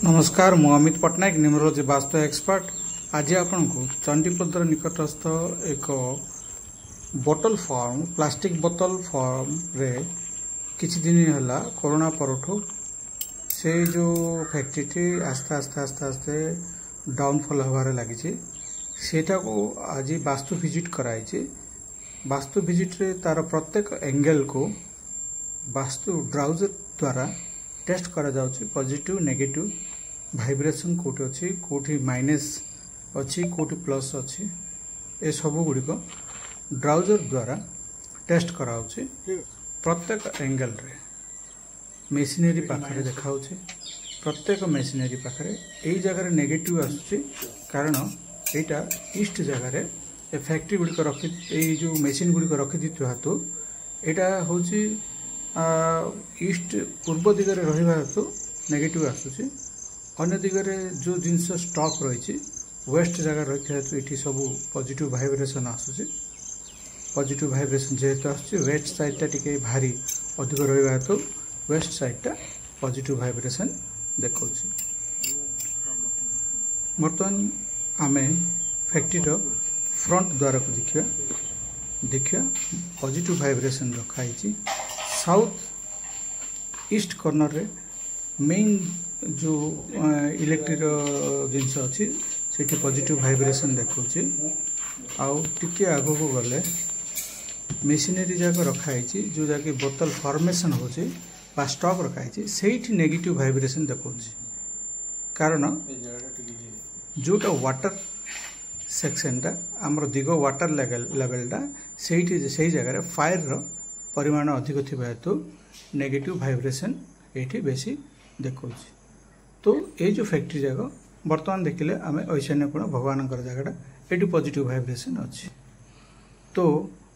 नमस्कार मु Amit Patnaik numerology vastu expert. आज आपन को चंडीपदर निकटस्थ एक बोतल फॉर्म प्लास्टिक बोतल फॉर्म रे किछि दिन हला कोरोना परठो से जो फैक्ट्री आस्ते आस्ते आस्ते आस्ते डाउनफॉल हबारे लागिछि सेटा को आज वास्तु विजिट कराइछि। वास्तु विजिट रे तार प्रत्येक एंगल को वास्तु ड्राउजर द्वारा टेस्ट करा जाउछि। पॉजिटिव नेगेटिव वाइब्रेशन कोठी अछि कोठी माइनस अछि कोठी प्लस अछि ए सब गुडी को ड्राउजर द्वारा टेस्ट करा होछि। प्रत्येक एंगल रे मेशिनरी पाखरे देखा होछि। प्रत्येक मेशिनरी पाखरे एई जगह रे नेगेटिव आसुछि कारण एटा ईस्ट जगह रे ए फैक्ट्री गुडी को रखि एई जो मेशिन गुडी को रखि दितु हातु एटा होछि ईस्ट पूर्व दिगरे रहिबा हेतु नेगेटिव आसुछि। अन्य दिगरे जो जिनस स्टॉक रही वेस्ट जगह रही हेतु ये सब पॉजिटिव वाइब्रेशन आसुछि। पॉजिटिव वाइब्रेशन जेहेतु आसुछि वेस्ट साइडटा टिके भारी अधिक रहिबा हेतु वेस्ट साइडटा पॉजिटिव वाइब्रेशन देखौछि। बर्तमान आमे फैक्ट्री रो फ्रंट द्वार को देखिया पॉजिटिव वाइब्रेशन रखाई। साउथ ईस्ट कॉर्नर रे मेन जो इलेक्ट्रिक जिनस अच्छी से पॉजिटिव वाइब्रेशन देखौछि। आउ टिके आगो को गले मेशिनरी जाक रखाई जो जाके बोतल फॉर्मेशन होछि बा स्टॉक रखाई सेठी नेगेटिव वाइब्रेशन देखौछि। कारण जोटा वाटर सेक्शनटा आमर दिग वाटर लेवलटा से जगह रे फायर रो परिमाण अधिक थिबा हेतु नेगेटिव वाइब्रेशन एठी बेसी देखौछि। तो ये जो फैक्ट्री जगह बर्तमान देखिले आमे ऐशान्य कोण भगवान जगहटा एटी पॉजिटिव वाइब्रेशन अच्छी। तो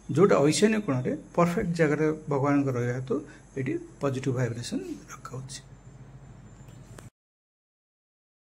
जोटा ऐशान्य कोण रे परफेक्ट जगह भगवान रहा हेतु एटी पॉजिटिव वाइब्रेशन रखा होछि।